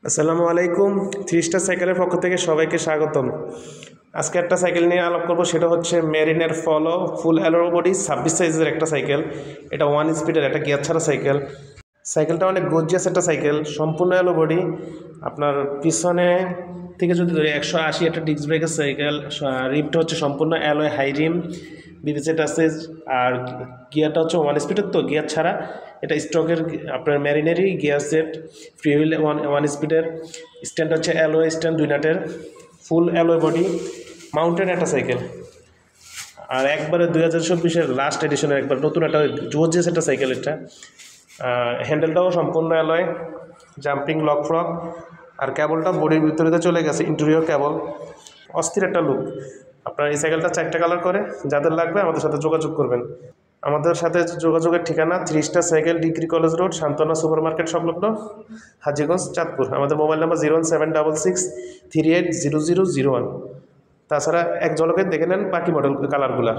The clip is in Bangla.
আসসালামু আলাইকুম। থ্রি স্টার সাইকেলের পক্ষ থেকে সবাইকে স্বাগতম। আজকে একটা সাইকেল নিয়ে আলাপ করব, সেটা হচ্ছে মেরিনের ফলো ফুল অ্যালো বডি 26 সাইজের একটা সাইকেল। এটা 1 স্পিডের একটা গিয়ার ছাড়া সাইকেল। সাইকেলটা অনেক গর্জিয়াস একটা সাইকেল, সম্পূর্ণ অ্যালো বডি। আপনার পিছনে থেকে যদি ধরি 180 একটা ডিস্ক ব্রেকের সাইকেল। রিমটা হচ্ছে সম্পূর্ণ অ্যালোয় হাই রিম, বিবিসেট আছে। আর গিয়ারটা হচ্ছে 1 স্পিডের, তো গিয়ার ছাড়া এটা স্টকের আপনার ম্যারিনেরই gear set. Free wheel one স্পিডের। স্ট্যান্ড হচ্ছে অ্যালোয় স্ট্যান্ড 2 নাটের, ফুল অ্যালোয় বডি, মাউন্টেড একটা সাইকেল। আর একবারে 2024-এর লাস্ট এডিশনের একবার নতুন একটা জোরজেস একটা সাইকেল এটা। হ্যান্ডেলটাও সম্পূর্ণ অ্যালয়, জাম্পিং লক ফ্রক। আর কেবলটা বডির ভিতরে চলে গেছে, ইন্টেরিয়র কেবল। অস্থির একটা লুক। আপনার এই সাইকেলটা 4টা কালার করে। যাদের লাগবে আমাদের সাথে যোগাযোগ করবেন। আমাদের সাথে যোগাযোগের ঠিকানা 3 star cycle, degree college road, সান্তনা সুপার মার্কেট সংলগ্ন, হাজীগঞ্জ, চাঁদপুর। আমাদের মোবাইল নাম্বার 01766380001। তাছাড়া এক ঝলকে দেখে নেন বাকি মডেল কালারগুলা।